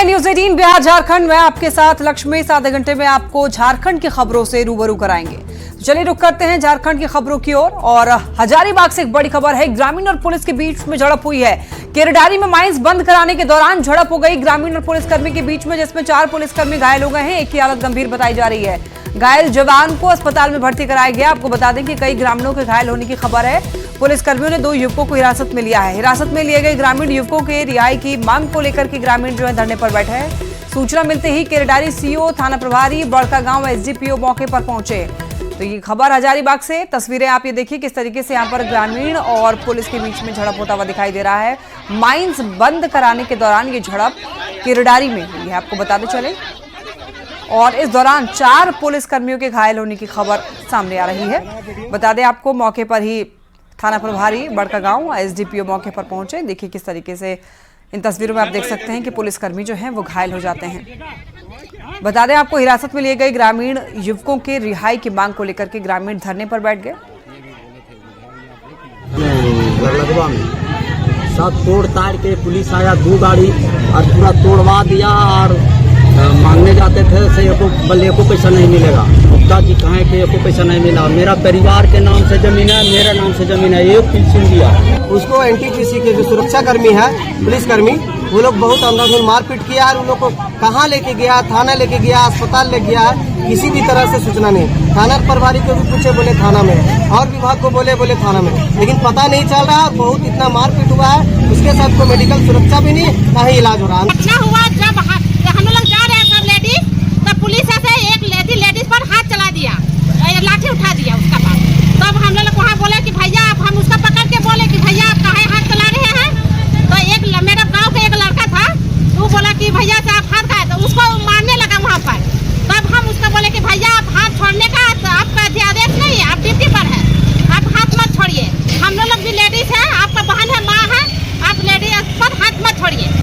News 18 Bihar Jharkhand में आपके साथ लक्ष्मी। इस आधे घंटे में आपको झारखंड की खबरों से रूबरू कराएंगे। तो चलिए रुक करते हैं झारखंड की खबरों की ओर। और हजारीबाग से एक बड़ी खबर है। ग्रामीण और पुलिस के बीच में झड़प हुई है। केरडारी में माइंस बंद कराने के दौरान झड़प हो गई ग्रामीण और पुलिसकर्मी के बीच में, जिसमें 4 पुलिसकर्मी घायल हो गए हैं। एक की हालत गंभीर बताई जा रही है। घायल जवान को अस्पताल में भर्ती कराया गया। आपको बता दें कि कई ग्रामीणों के घायल होने की खबर है। पुलिसकर्मियों ने 2 युवकों को हिरासत में लिया है। हिरासत में लिए गए ग्रामीण युवकों के रिहाई की मांग को लेकर के ग्रामीण जो है धरने पर बैठे हैं। सूचना मिलते ही केरडारी सीओ, थाना प्रभारी, बड़कागांव एसडीपीओ मौके पर पहुंचे। तो ये खबर हजारीबाग से। तस्वीरें आप ये देखिए किस तरीके से यहाँ पर ग्रामीण और पुलिस के बीच में झड़प होता हुआ दिखाई दे रहा है। माइंस बंद कराने के दौरान ये झड़प केरडारी में हुई है, आपको बताते चले। और इस दौरान 4 पुलिसकर्मियों के घायल होने की खबर सामने आ रही है। बता दें आपको, मौके पर ही थाना प्रभारी बड़कागांव एसडीपीओ मौके पर पहुंचे। देखिए किस तरीके से इन तस्वीरों में आप देख सकते हैं कि पुलिसकर्मी जो हैं वो घायल हो जाते हैं। बता दें आपको, हिरासत में लिए गए ग्रामीण युवकों के रिहाई की मांग को लेकर के ग्रामीण धरने पर बैठ गए। सब तोड़ ताड़ के पुलिस आया, 2 गाड़ी और पूरा तोड़वा दिया। और मांगने जाते थे से एको पैसा नहीं मिलेगा। मुफ्ता जी कहें कि एको पैसा नहीं मिला। मेरा परिवार के नाम से जमीन है, मेरे नाम से जमीन है, एक पेंशन दिया। उसको एनटीपीसी के जो सुरक्षाकर्मी है, पुलिसकर्मी, वो लोग बहुत अंधाधुंध मारपीट किया। और उन लोग को कहाँ लेके गया, थाना लेके गया, अस्पताल ले गया, किसी भी तरह से सूचना नहीं। थाना प्रभारी को भी पूछे, बोले थाना में, और विभाग को बोले थाना में, लेकिन पता नहीं चल रहा। बहुत इतना मारपीट हुआ है, उसके साथ को मेडिकल सुरक्षा भी नहीं, ना ही इलाज हो रहा है। अच्छा हुआ जब हम लोग जा रहे हैं सब लेडीज, तब पुलिस ऐसे एक लेडीज पर हाथ चला दिया, लाठी उठा दिया उसका पास। तब हम लोग वहाँ बोले कि भैया, हम उसका पकड़ के बोले कि भैया आप काहे हाथ चला रहे हैं। तो एक मेरा गांव का एक लड़का था, वो बोला कि भैया से आप हाथ खाए, तो उसको मारने लगा वहाँ पर। तब हम उसको बोले कि भैया आप हाथ छोड़ने का आपका आदेश नहीं है, आप ड्यूटी पर है, आप हाथ मत छोड़िए। हम लोग भी लेडीज है, आपका बहन है, माँ है, आप लेडीज पर हाथ मत छोड़िए।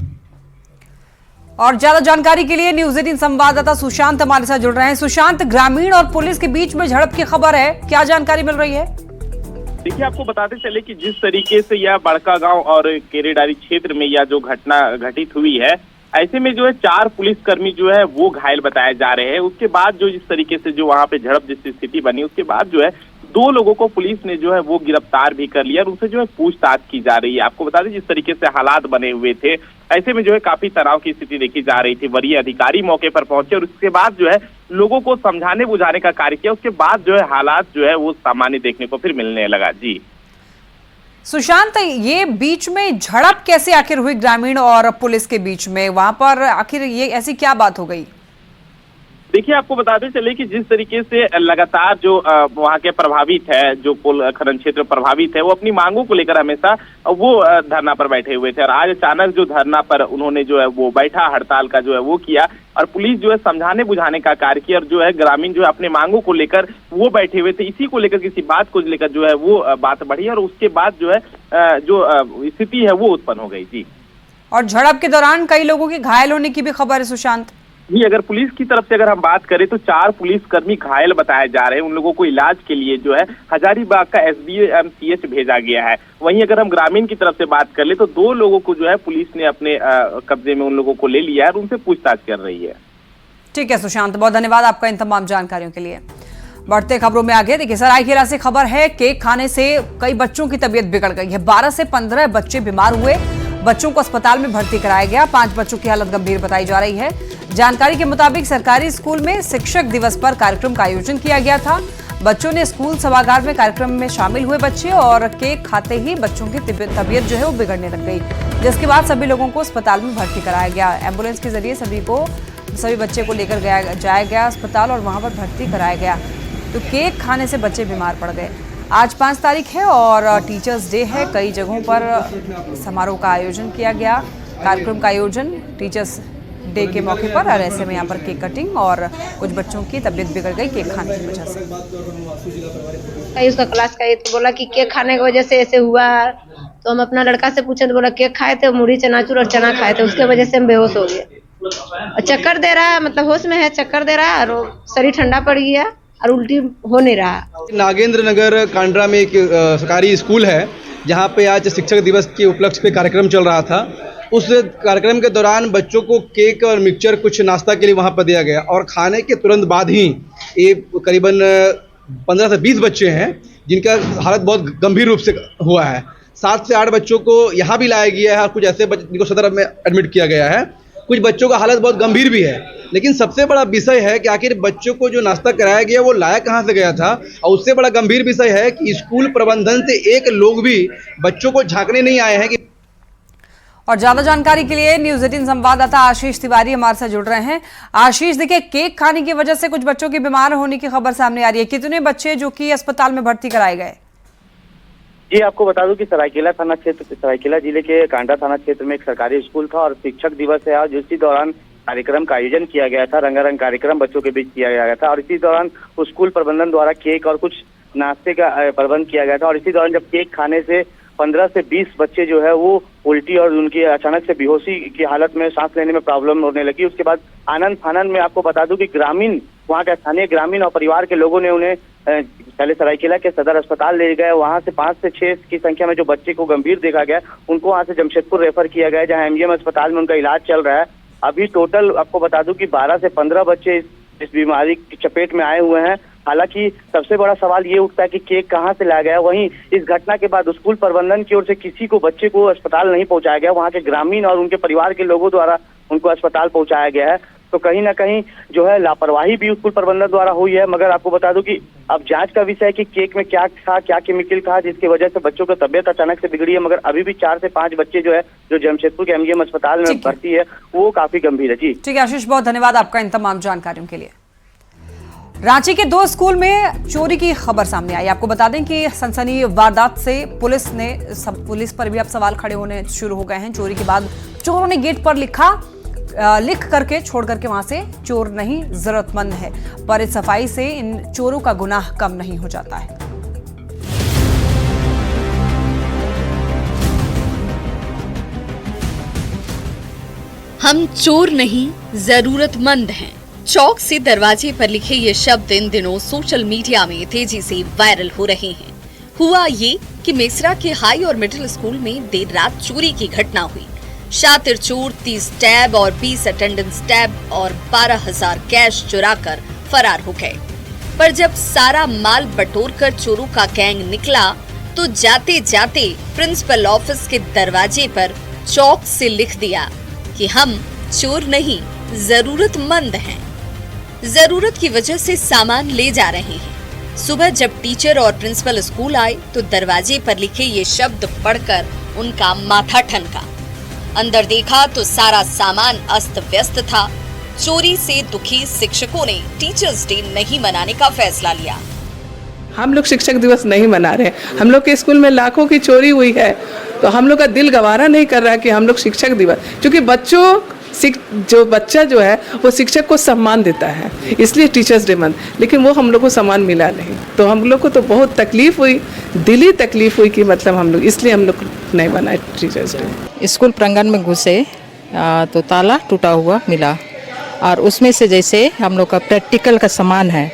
और ज्यादा जानकारी के लिए न्यूज़ 18 संवाददाता सुशांत हमारे साथ जुड़ रहे हैं। सुशांत, ग्रामीण और पुलिस के बीच में झड़प की खबर है, क्या जानकारी मिल रही है? देखिए, आपको बताते चले कि जिस तरीके से यह बड़कागांव और केरेडारी क्षेत्र में यह जो घटना घटित हुई है, ऐसे में जो है 4 पुलिसकर्मी जो है वो घायल बताए जा रहे हैं। उसके बाद जो जिस तरीके से जो वहां पे झड़प जैसी स्थिति बनी, उसके बाद जो है 2 लोगों को पुलिस ने जो है वो गिरफ्तार भी कर लिया और उनसे जो है पूछताछ की जा रही है। आपको बता दें, जिस तरीके से हालात बने हुए थे, ऐसे में जो है काफी तनाव की स्थिति देखी जा रही थी। वरीय अधिकारी मौके पर पहुंचे और उसके बाद जो है लोगों को समझाने बुझाने का कार्य किया। उसके बाद जो है हालात जो है वो सामान्य देखने को फिर मिलने लगा। जी सुशांत, ये बीच में झड़प कैसे आखिर हुई ग्रामीण और पुलिस के बीच में? वहां पर आखिर ये ऐसी क्या बात हो गई? देखिए, आपको बताते चले कि जिस तरीके से लगातार जो वहाँ के प्रभावित है, जो कोल खनन क्षेत्र प्रभावित है, वो अपनी मांगों को लेकर हमेशा वो धरना पर बैठे हुए थे। और आज अचानक जो धरना पर उन्होंने जो है वो बैठा हड़ताल का जो है वो किया और पुलिस जो है समझाने बुझाने का कार्य किया। और जो है ग्रामीण जो है अपने मांगों को लेकर वो बैठे हुए थे। इसी को लेकर, किसी बात को लेकर जो है वो बात बढ़ी और उसके बाद जो है जो स्थिति है वो उत्पन्न हो गई। जी, और झड़प के दौरान कई लोगों के घायल होने की भी खबर है सुशांत। जी, अगर पुलिस की तरफ से अगर हम बात करें तो 4 पुलिसकर्मी घायल बताए जा रहे हैं। उन लोगों को इलाज के लिए जो है हजारीबाग का SBMCH भेजा गया है। वहीं अगर हम ग्रामीण की तरफ से बात कर ले तो 2 लोगों को जो है पुलिस ने अपने कब्जे में उन लोगों को ले लिया है और उनसे पूछताछ कर रही है। ठीक है सुशांत, बहुत धन्यवाद आपका इन तमाम जानकारियों के लिए। बढ़ते खबरों में आगे देखिए, सरायकेला से खबर है। केक खाने से कई बच्चों की तबीयत बिगड़ गई है। 12 से 15 बच्चे बीमार हुए। बच्चों को अस्पताल में भर्ती कराया गया। 5 बच्चों की हालत गंभीर बताई जा रही है। जानकारी के मुताबिक सरकारी स्कूल में शिक्षक दिवस पर कार्यक्रम का आयोजन किया गया था। बच्चों ने स्कूल सभागार में कार्यक्रम में शामिल हुए बच्चे और केक खाते ही बच्चों की तबीयत जो है वो बिगड़ने लग गई, जिसके बाद सभी लोगों को अस्पताल में भर्ती कराया गया। एम्बुलेंस के जरिए सभी बच्चे को लेकर जाया गया अस्पताल और वहां पर भर्ती कराया गया। तो केक खाने से बच्चे बीमार पड़ गए। आज 5 तारीख है और टीचर्स डे है। कई जगहों पर समारोह का आयोजन किया गया। कार्यक्रम का आयोजन टीचर्स डे के मौके पर, और ऐसे में यहाँ पर केक कटिंग और कुछ बच्चों की तबीयत बिगड़ गई केक खाने की वजह से। उसका क्लास का तो बोला कि केक खाने की वजह से ऐसे हुआ। तो हम अपना लड़का से पूछे तो बोला केक खाए थे, मुरही चनाचूर और चना खाए थे, उसके वजह से हम बेहोश हो गए। चक्कर दे रहा है, मतलब होश में है, चक्कर दे रहा है और शरीर ठंडा पड़ गया और उल्टी हो नहीं रहा। नागेंद्र नगर कांड्रा में एक सरकारी स्कूल है जहाँ पे आज शिक्षक दिवस के उपलक्ष्य पे कार्यक्रम चल रहा था। उस कार्यक्रम के दौरान बच्चों को केक और मिक्सचर कुछ नाश्ता के लिए वहाँ पर दिया गया और खाने के तुरंत बाद ही ये करीबन 15 से 20 बच्चे हैं जिनका हालत बहुत गंभीर रूप से हुआ है। 7 से 8 बच्चों को यहाँ भी लाया गया है और कुछ ऐसे बच्चे जिनको सदर में एडमिट किया गया है। कुछ बच्चों का हालत बहुत गंभीर भी है, लेकिन सबसे बड़ा विषय है कि आखिर बच्चों को जो नाश्ता कराया गया वो लाया कहाँ से गया था। और उससे बड़ा गंभीर विषय है कि स्कूल प्रबंधन से एक लोग भी बच्चों को झांकने नहीं आए हैं। और ज्यादा जानकारी के लिए न्यूज 18 संवाददाता आशीष तिवारी हमारे साथ जुड़ रहे हैं। आशीष, देखिए, केक खाने की वजह से कुछ बच्चों की बीमार होने की खबर सामने आ रही है। कितने बच्चे जो कि अस्पताल में भर्ती कराए गए? जी, आपको बता दूं कि सरायकेला जिले के कांडा थाना क्षेत्र में एक सरकारी स्कूल था और शिक्षक दिवस है आज। इसी दौरान कार्यक्रम का आयोजन किया गया था, रंगारंग कार्यक्रम बच्चों के बीच किया गया था और इसी दौरान स्कूल प्रबंधन द्वारा केक और कुछ नाश्ते का प्रबंध किया गया था। और इसी दौरान जब केक खाने से 15 से 20 बच्चे जो है वो उल्टी और उनकी अचानक से बेहोशी की हालत में सांस लेने में प्रॉब्लम होने लगी। उसके बाद आनंद फानन में आपको बता दूं कि ग्रामीण, वहाँ के स्थानीय ग्रामीण और परिवार के लोगों ने उन्हें पहले सरायकेला के सदर अस्पताल ले गए। वहाँ से 5 से 6 की संख्या में जो बच्चे को गंभीर देखा गया उनको वहाँ से जमशेदपुर रेफर किया गया, जहाँ एमजीएम अस्पताल में उनका इलाज चल रहा है। अभी टोटल आपको बता दूं कि 12 से 15 बच्चे इस बीमारी की चपेट में आए हुए हैं। हालांकि सबसे बड़ा सवाल ये उठता है कि केक कहाँ से लाया गया। वहीं इस घटना के बाद स्कूल प्रबंधन की ओर से किसी को बच्चे को अस्पताल नहीं पहुंचाया गया। वहाँ के ग्रामीण और उनके परिवार के लोगों द्वारा उनको अस्पताल पहुंचाया गया है। तो कहीं ना कहीं जो है लापरवाही भी स्कूल प्रबंधन द्वारा हुई है। मगर आपको बता दूं कि अब जांच का विषय है कि केक में क्या था, क्या केमिकल था जिसकी वजह से बच्चों की तबीयत अचानक से बिगड़ी है। मगर अभी भी 4 से 5 बच्चे जो है जो जमशेदपुर के एमजीएम अस्पताल में भर्ती है वो काफी गंभीर है। जी ठीक है आशीष, बहुत धन्यवाद आपका इन तमाम जानकारियों के लिए। रांची के 2 स्कूल में चोरी की खबर सामने आई। आपको बता दें कि सनसनी वारदात से पुलिस पर भी अब सवाल खड़े होने शुरू हो गए हैं। चोरी के बाद चोरों ने गेट पर लिख करके छोड़ करके वहां से चोर नहीं जरूरतमंद है, पर इस सफाई से इन चोरों का गुनाह कम नहीं हो जाता है। हम चोर नहीं जरूरतमंद हैं। चौक से दरवाजे पर लिखे ये शब्द इन दिनों सोशल मीडिया में तेजी से वायरल हो रहे हैं। हुआ ये कि मेसरा के हाई और मिडिल स्कूल में देर रात चोरी की घटना हुई। शातिर चोर 30 टैब और 20 अटेंडेंस टैब और 12,000 कैश चुराकर फरार हो गए। पर जब सारा माल बटोरकर चोरों का गैंग निकला तो जाते जाते प्रिंसिपल ऑफिस के दरवाजे पर चौक से लिख दिया कि हम चोर नहीं जरूरतमंद हैं। जरूरत की वजह से सामान ले जा रहे हैं। सुबह जब टीचर और प्रिंसिपल स्कूल आए तो दरवाजे पर लिखे ये शब्द पढ़कर उनका माथा ठनका। अंदर देखा तो सारा सामान अस्त व्यस्त था। चोरी से दुखी शिक्षकों ने टीचर्स डे नहीं मनाने का फैसला लिया। हम लोग शिक्षक दिवस नहीं मना रहे। हम लोग के स्कूल में लाखों की चोरी हुई है तो हम लोग का दिल गवारा नहीं कर रहा कि हम लोग शिक्षक दिवस, क्योंकि जो बच्चा जो है वो शिक्षक को सम्मान देता है, इसलिए टीचर्स डे मन, लेकिन वो हम लोग को सम्मान मिला नहीं। तो हम लोग को तो बहुत तकलीफ हुई, दिली तकलीफ हुई कि मतलब हम लोग, इसलिए हम लोग नहीं बनाए टीचर्स डे। स्कूल प्रांगण में घुसे तो ताला टूटा हुआ मिला और उसमें से जैसे हम लोग का प्रैक्टिकल का सामान है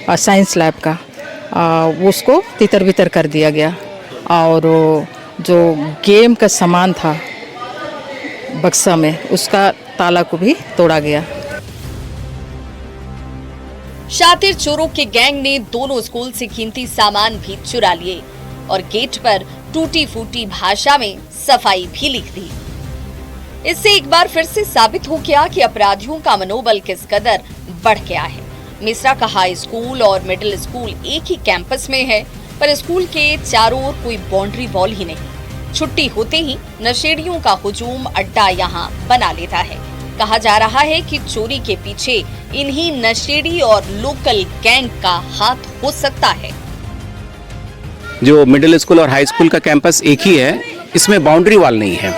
और साइंस लैब का उसको तितर बितर कर दिया गया और जो गेम का सामान था बक्सा में उसका ताला को भी तोड़ा गया। शातिर चोरों के गैंग ने दोनों स्कूल से कीमती सामान भी चुरा लिए और गेट पर टूटी फूटी भाषा में सफाई भी लिख दी। इससे एक बार फिर से साबित हो गया कि अपराधियों का मनोबल किस कदर बढ़ गया है। मेसरा का हाई स्कूल और मिडिल स्कूल एक ही कैंपस में है, पर स्कूल के चारों ओर कोई बाउंड्री वॉल ही नहीं। छुट्टी होते ही नशेड़ियों का हुजूम अड्डा यहाँ बना लेता है। कहा जा रहा है कि चोरी के पीछे इन्हीं नशेड़ी और लोकल गैंग का हाथ हो सकता है। जो मिडिल स्कूल और हाई स्कूल का कैंपस एक ही है, इसमें बाउंड्री वॉल नहीं है।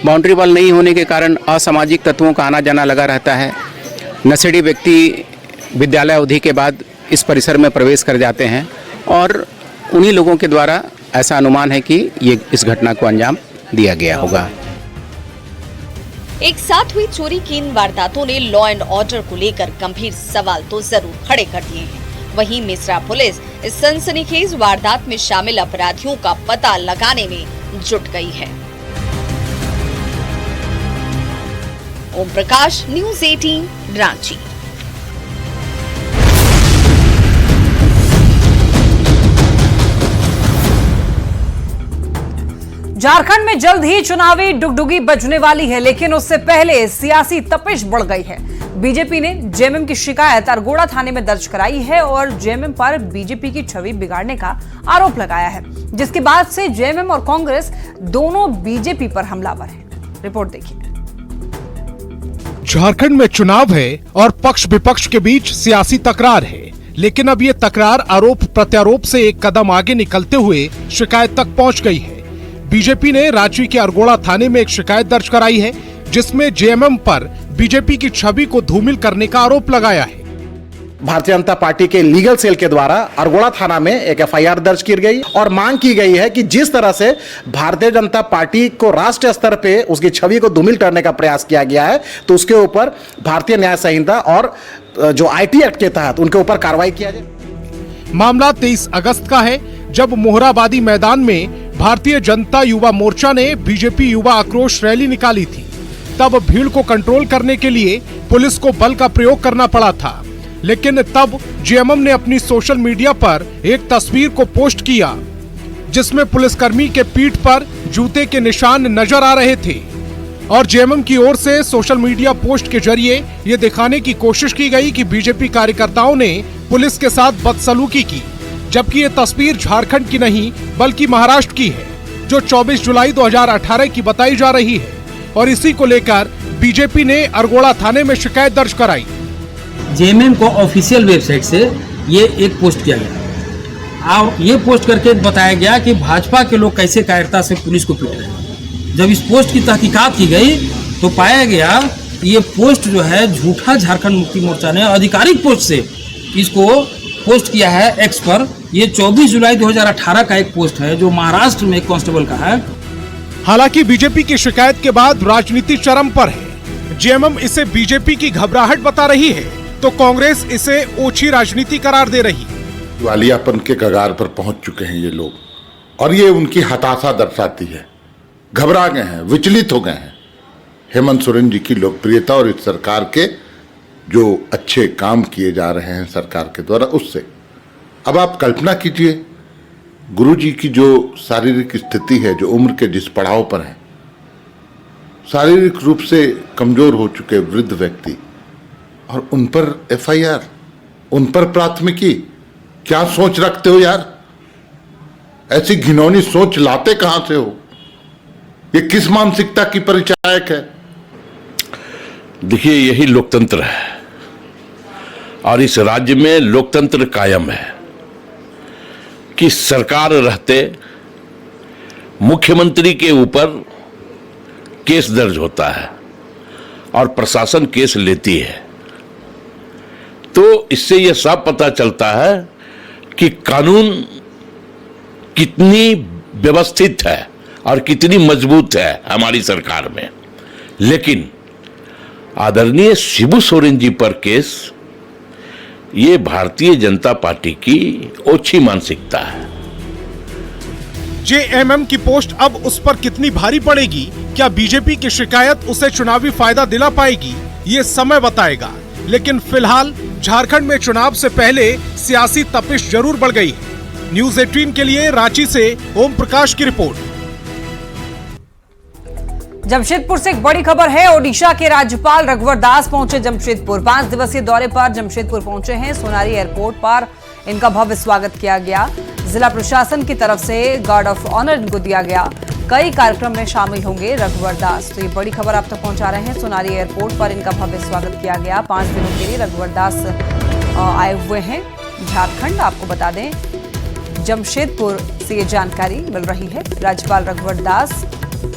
बाउंड्री वॉल नहीं होने के कारण असामाजिक तत्वों का आना जाना लगा रहता है। नशेड़ी व्यक्ति विद्यालय अवधि के बाद इस परिसर में प्रवेश कर जाते हैं और उन्हीं लोगों के द्वारा ऐसा अनुमान है कि ये इस घटना को अंजाम दिया गया होगा। एक साथ हुई चोरी की इन वारदातों ने लॉ एंड ऑर्डर को लेकर गंभीर सवाल तो जरूर खड़े कर दिए हैं। वहीं मेसरा पुलिस इस सनसनीखेज वारदात में शामिल अपराधियों का पता लगाने में जुट गई है। ओम प्रकाश, न्यूज 18 रांची। झारखंड में जल्द ही चुनावी डुगडुगी बजने वाली है, लेकिन उससे पहले सियासी तपिश बढ़ गई है। बीजेपी ने जेएमएम की शिकायत अरगोड़ा थाने में दर्ज कराई है और जेएमएम पर बीजेपी की छवि बिगाड़ने का आरोप लगाया है, जिसके बाद से जेएमएम और कांग्रेस दोनों बीजेपी पर हमलावर हैं। रिपोर्ट देखिए। झारखंड में चुनाव है और पक्ष विपक्ष के बीच सियासी तकरार है, लेकिन अब ये तकरार आरोप प्रत्यारोप से एक कदम आगे निकलते हुए शिकायत तक पहुंच गई है। बीजेपी ने रांची के अरगोड़ा थाने में एक शिकायत दर्ज कराई है, जिसमें जेएमएम पर बीजेपी की छवि को धूमिल करने का आरोप लगाया है। भारतीय जनता पार्टी के लीगल सेल के द्वारा अरगोड़ा थाना में एक एफआईआर दर्ज की गई और मांग की गई है कि जिस तरह से भारतीय जनता पार्टी को राष्ट्रीय स्तर पे उसकी छवि को धूमिल करने का प्रयास किया गया है, तो उसके ऊपर भारतीय न्याय संहिता और जो आईटी एक्ट के तहत उनके ऊपर कार्रवाई किया जाए। मामला 23 अगस्त का है, जब मोहराबादी मैदान में भारतीय जनता युवा मोर्चा ने बीजेपी युवा आक्रोश रैली निकाली थी। तब भीड़ को कंट्रोल करने के लिए पुलिस को बल का प्रयोग करना पड़ा था, लेकिन तब जेएमएम ने अपनी सोशल मीडिया पर एक तस्वीर को पोस्ट किया, जिसमें पुलिसकर्मी के पीठ पर जूते के निशान नजर आ रहे थे और जेएमएम की ओर से सोशल मीडिया पोस्ट के जरिए ये दिखाने की कोशिश की गई कि बीजेपी कार्यकर्ताओं ने पुलिस के साथ बदसलूकी की, जबकि ये तस्वीर झारखंड की नहीं बल्कि महाराष्ट्र की है, जो 24 जुलाई 2018 की बताई जा रही है। और इसी को लेकर बीजेपी ने अरगोड़ा थाने में शिकायत दर्ज कराई। जेएमएम को ऑफिशियल वेबसाइट से ये एक पोस्ट किया गया और ये पोस्ट करके बताया गया कि भाजपा के लोग कैसे कायरता से पुलिस को पीट रहे हैं। जब इस पोस्ट की तहकीकात की गई तो पाया गया ये पोस्ट जो है झूठा झारखंड मुक्ति मोर्चा ने आधिकारिक पोस्ट से इसको पोस्ट किया है एक्स पर। ये 24 जुलाई 2018 का एक पोस्ट है जो महाराष्ट्र में एक कांस्टेबल का है। हालांकि बीजेपी की शिकायत के बाद राजनीति चरम पर है। जेएमएम इसे बीजेपी की घबराहट बता रही है, तो कांग्रेस इसे ओछी राजनीति करार दे रही। दिवालियापन के कगार पर पहुंच चुके हैं ये लोग और ये उनकी हताशा दर्शाती है। घबरा गए हैं, विचलित हो गए हैं हेमंत सोरेन जी की लोकप्रियता और इस सरकार के जो अच्छे काम किए जा रहे हैं सरकार के द्वारा उससे। अब आप कल्पना कीजिए गुरुजी की जो शारीरिक स्थिति है, जो उम्र के जिस पड़ाव पर है, शारीरिक रूप से कमजोर हो चुके वृद्ध व्यक्ति, और उन पर एफआईआर, उन पर प्राथमिकी। क्या सोच रखते हो यार? ऐसी घिनौनी सोच लाते कहां से हो? ये किस मानसिकता की परिचायक है? देखिए, यही लोकतंत्र है और इस राज्य में लोकतंत्र कायम है कि सरकार रहते मुख्यमंत्री के ऊपर केस दर्ज होता है और प्रशासन केस लेती है। तो इससे यह साफ पता चलता है कि कानून कितनी व्यवस्थित है और कितनी मजबूत है हमारी सरकार में। लेकिन आदरणीय शिबू सोरेन जी पर केस, ये भारतीय जनता पार्टी की ओछी मानसिकता है। जेएमएम की पोस्ट अब उस पर कितनी भारी पड़ेगी? क्या बीजेपी की शिकायत उसे चुनावी फायदा दिला पाएगी? ये समय बताएगा। लेकिन फिलहाल झारखंड में चुनाव से पहले सियासी तपिश जरूर बढ़ गई है। न्यूज 18 के लिए रांची से ओम प्रकाश की रिपोर्ट। जमशेदपुर से एक बड़ी खबर है। ओडिशा के राज्यपाल रघुवर दास पहुंचे जमशेदपुर। 5 दिवसीय दौरे पर जमशेदपुर पहुंचे हैं। सोनारी एयरपोर्ट पर इनका भव्य स्वागत किया गया। जिला प्रशासन की तरफ से गार्ड ऑफ ऑनर इनको दिया गया। कई कार्यक्रम में शामिल होंगे रघुवर दास। तो ये बड़ी खबर आप तक पहुंचा रहे हैं। सोनारी एयरपोर्ट पर इनका भव्य स्वागत किया गया। 5 दिनों के लिए रघुवर दास आए हुए हैं झारखंड। आपको बता दें, जमशेदपुर से ये जानकारी मिल रही है। राज्यपाल रघुवर दास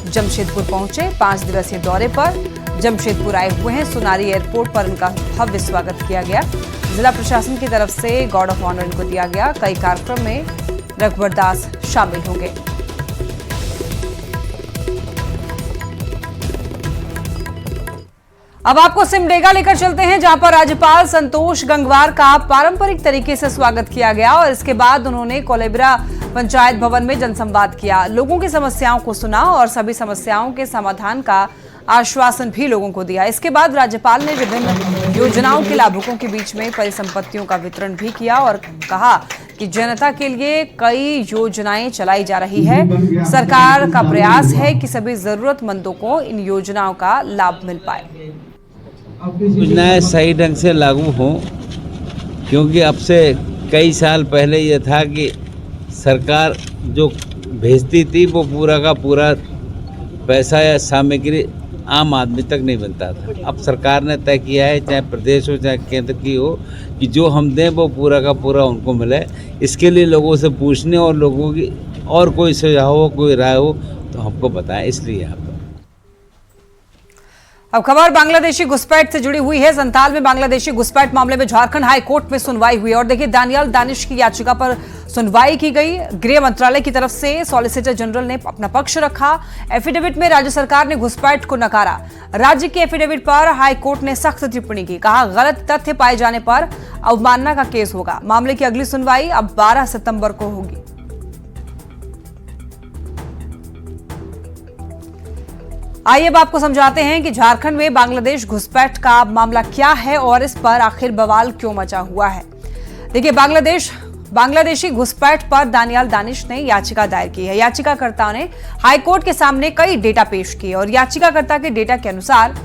जमशेदपुर पहुंचे। 5 दिवसीय दौरे पर जमशेदपुर आए हुए हैं। सोनारी एयरपोर्ट पर इनका भव्य स्वागत किया गया। जिला प्रशासन की तरफ से गार्ड ऑफ ऑनर इनको दिया गया। कई कार्यक्रम में रघुवर दास शामिल होंगे। अब आपको सिमडेगा लेकर चलते हैं, जहां पर राज्यपाल संतोष गंगवार का पारंपरिक तरीके से स्वागत किया गया और इसके बाद उन्होंने कोलेबरा पंचायत भवन में जनसंवाद किया। लोगों की समस्याओं को सुना और सभी समस्याओं के समाधान का आश्वासन भी लोगों को दिया। इसके बाद राज्यपाल ने विभिन्न योजनाओं के लाभुकों के बीच में परिसंपत्तियों का वितरण भी किया और कहा कि जनता के लिए कई योजनाएं चलाई जा रही है। सरकार का प्रयास है कि सभी जरूरतमंदों को इन योजनाओं का लाभ मिल पाए। योजनाएं सही ढंग से लागू हों, क्योंकि अब से कई साल पहले ये था कि सरकार जो भेजती थी वो पूरा का पूरा पैसा या सामग्री आम आदमी तक नहीं बनता था। अब सरकार ने तय किया है, चाहे प्रदेश हो चाहे केंद्र की हो, कि जो हम दें वो पूरा का पूरा उनको मिले। इसके लिए लोगों से पूछने और लोगों की और कोई सुझाव हो, कोई राय हो तो हमको बताएं, इसलिए यहाँ पर। अब खबर बांग्लादेशी घुसपैठ से जुड़ी हुई है। संथाल में बांग्लादेशी घुसपैठ मामले में झारखंड हाई कोर्ट में सुनवाई हुई और देखिए दानियाल दानिश की याचिका पर सुनवाई की गई। गृह मंत्रालय की तरफ से सॉलिसिटर जनरल ने अपना पक्ष रखा। एफिडेविट में राज्य सरकार ने घुसपैठ को नकारा। राज्य के एफिडेविट पर हाई कोर्ट ने सख्त टिप्पणी की, कहा गलत तथ्य पाए जाने पर अवमानना का केस होगा। मामले की अगली सुनवाई अब 12 सितंबर को होगी। आइए अब आपको समझाते हैं कि झारखंड में बांग्लादेश घुसपैठ का मामला क्या है और इस पर आखिर बवाल क्यों मचा हुआ है। देखिए बांग्लादेशी घुसपैठ पर दानियाल दानिश ने याचिका दायर की है। याचिकाकर्ता ने हाईकोर्ट के सामने कई डेटा पेश किए और याचिकाकर्ता के डेटा के अनुसार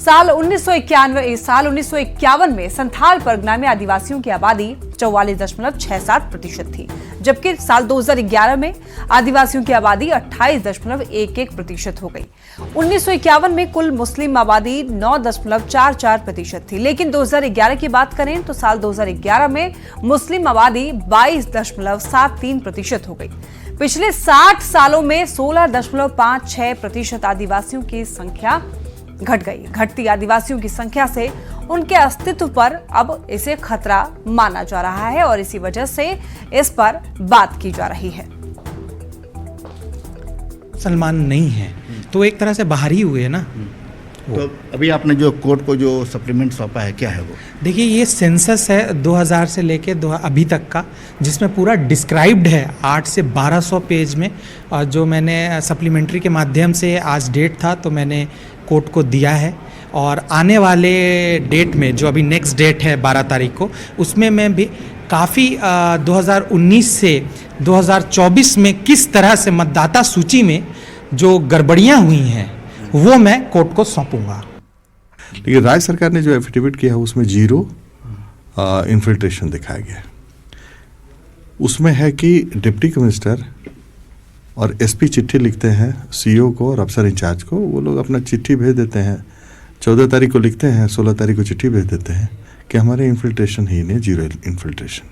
साल 1951 में संथाल परगना में आदिवासियों की आबादी 44.67% थी, जबकि साल 2011 में आदिवासियों की आबादी 28.11% हो गई। 1951 में कुल मुस्लिम आबादी 9.44% थी, लेकिन 2011 की बात करें तो साल 2011 में मुस्लिम आबादी 22.73% हो गई। पिछले 60 सालों में 16.56% आदिवासियों की संख्या घट गई। घटती आदिवासियों की संख्या से उनके अस्तित्व पर अब इसे खतरा माना जा रहा है और इसी वजह से इस पर बात की जा रही है। मुसलमान नहीं है तो एक तरह से बाहर ही हुए ना। तो अभी आपने जो कोर्ट को जो सप्लीमेंट सौंपा है, क्या है वो? देखिए ये सेंसस है 2000 से लेके अभी तक का, जिसमें पूरा डिस्क्राइब्ड है 8 से 1200 पेज में। और जो मैंने सप्लीमेंट्री के माध्यम से आज डेट था तो मैंने कोर्ट को दिया है और आने वाले डेट में जो अभी नेक्स्ट डेट है 12 तारीख को, उसमें मैं भी काफ़ी 2019 से 2024 में किस तरह से मतदाता सूची में जो गड़बड़ियाँ हुई हैं वो मैं कोर्ट को सौंपूंगा। लेकिन राज्य सरकार ने जो एफिडेविट किया है उसमें 0 इन्फिल्ट्रेशन दिखाया गया है। उसमें है कि डिप्टी कमिश्नर और एसपी चिट्ठी लिखते हैं सीईओ को और अफसर इंचार्ज को, वो लोग अपना चिट्ठी भेज देते हैं। 14 तारीख को लिखते हैं, 16 तारीख को चिट्ठी भेज देते हैं कि हमारे इन्फिल्ट्रेशन ही नहीं, 0 इन्फिल्ट्रेशन।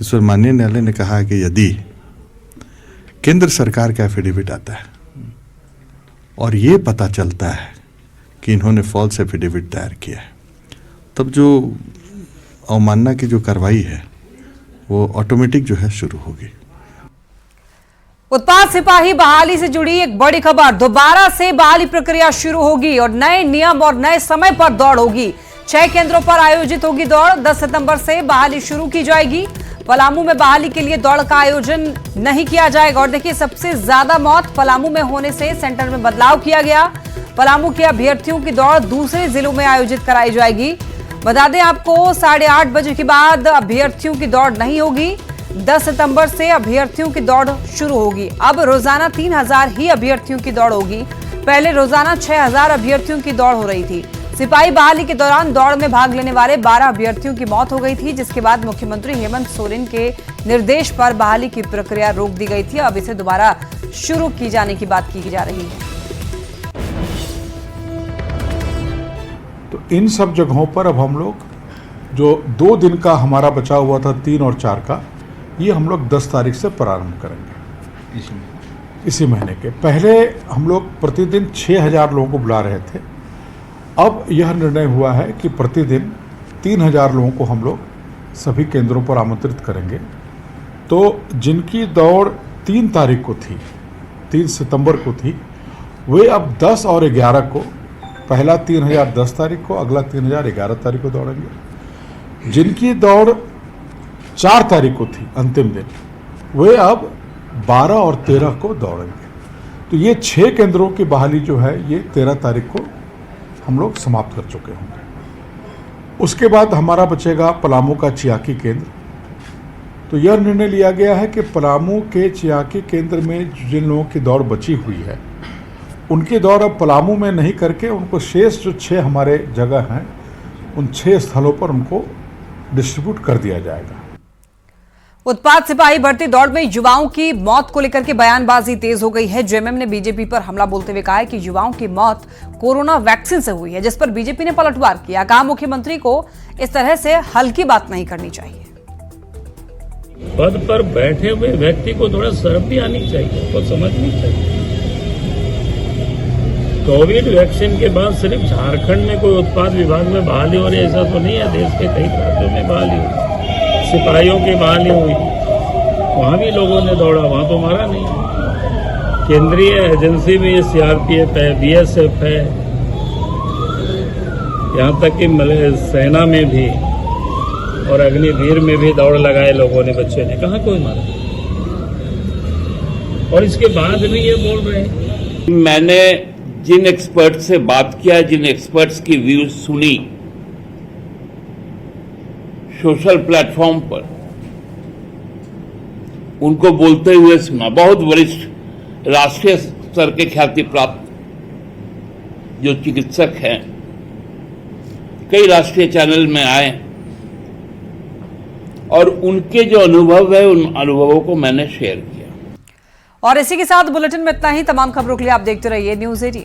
इस पर माननीय न्यायालय ने कहा कि यदि केंद्र सरकार का एफिडेविट आता है और ये पता चलता है कि इन्होंने फॉल्स एफिडेविट दायर किया है, तब जो अवमानना की जो कार्रवाई है वो ऑटोमेटिक जो है शुरू होगी। उत्पाद सिपाही बहाली से जुड़ी एक बड़ी खबर। दोबारा से बहाली प्रक्रिया शुरू होगी और नए नियम और नए समय पर दौड़ होगी। 6 केंद्रों पर आयोजित होगी दौड़। 10 सितंबर से बहाली शुरू की जाएगी। पलामू में बहाली के लिए दौड़ का आयोजन नहीं किया जाएगा और देखिए सबसे ज्यादा मौत पलामू में होने से सेंटर में बदलाव किया गया। पलामू के अभ्यर्थियों की दौड़ दूसरे जिलों में आयोजित कराई जाएगी। बता दें आपको 8:30 बजे के बाद अभ्यर्थियों की दौड़ नहीं होगी। 10 सितंबर से अभ्यर्थियों की दौड़ शुरू होगी। अब रोजाना 3000 ही अभ्यर्थियों की दौड़ होगी। पहले रोजाना 6000 अभ्यर्थियों की दौड़ हो रही थी। सिपाही बहाली के दौरान दौड़ में भाग लेने वाले 12 अभ्यर्थियों की मौत हो गई थी, जिसके बाद मुख्यमंत्री हेमंत सोरेन के निर्देश पर बहाली की प्रक्रिया रोक दी गई थी। अब इसे दोबारा शुरू की जाने की बात की जा रही है। तो इन सब जगहों पर अब हम लोग जो 2 दिन का हमारा बचा हुआ था 3 और 4 का, ये हम लोग 10 तारीख से प्रारंभ करेंगे। इसी महीने के पहले हम लोग प्रतिदिन 6000 लोगों को बुला रहे थे। अब यह निर्णय हुआ है कि प्रतिदिन 3000 लोगों को हम लोग सभी केंद्रों पर आमंत्रित करेंगे। तो जिनकी दौड़ 3 तारीख को थी, 3 सितंबर को थी, वे अब 10 और 11 को, पहला 3000 10 तारीख को, अगला 3000 11 तारीख को दौड़ेंगे। जिनकी दौड़ 4 तारीख को थी अंतिम दिन, वे अब 12 और 13 को दौड़ेंगे। तो ये 6 केंद्रों की बहाली जो है ये 13 तारीख को हम लोग समाप्त कर चुके होंगे। उसके बाद हमारा बचेगा पलामू का चियाकी केंद्र। तो यह निर्णय लिया गया है कि पलामू के चियाकी केंद्र में जिन लोगों की दौड़ बची हुई है उनकी दौड़ अब पलामू में नहीं करके उनको शेष जो 6 हमारे जगह हैं उन 6 स्थलों पर उनको डिस्ट्रीब्यूट कर दिया जाएगा। उत्पाद सिपाही भर्ती दौड़ में युवाओं की मौत को लेकर के बयानबाजी तेज हो गई है। जेएमएम ने बीजेपी पर हमला बोलते हुए कहा है कि युवाओं की मौत कोरोना वैक्सीन से हुई है, जिस पर बीजेपी ने पलटवार किया। कहा मुख्यमंत्री को इस तरह से हल्की बात नहीं करनी चाहिए। पद पर बैठे हुए व्यक्ति को थोड़ा शर्म भी आनी चाहिए, को समझनी चाहिए। कोविड वैक्सीन के बाद सिर्फ झारखंड में कोई उत्पाद विभाग में बहाली हो रही है ऐसा तो नहीं है, देश के कई राज्यों में बहाली हुई, सिपाहियों की बहाली हुई, वहाँ भी लोगों ने दौड़ा, वहाँ तो मारा नहीं। केंद्रीय एजेंसी में ये सीआरपीएफ है, बीएसएफ है, यहाँ तक कि सेना में भी और अग्निवीर में भी दौड़ लगाए लोगों ने, बच्चे ने, कहाँ कोई मारा। और इसके बाद भी ये बोल रहे हैं। मैंने जिन एक्सपर्ट से बात किया, जिन एक्सपर्ट्स की व्यूज सुनी सोशल प्लेटफॉर्म पर, उनको बोलते हुए सुना। बहुत वरिष्ठ राष्ट्रीय स्तर के ख्याति प्राप्त जो चिकित्सक हैं, कई राष्ट्रीय चैनल में आए और उनके जो अनुभव है उन अनुभवों को मैंने शेयर किया। और इसी के साथ बुलेटिन में इतना ही। तमाम खबरों के लिए आप देखते रहिए न्यूज़ 18।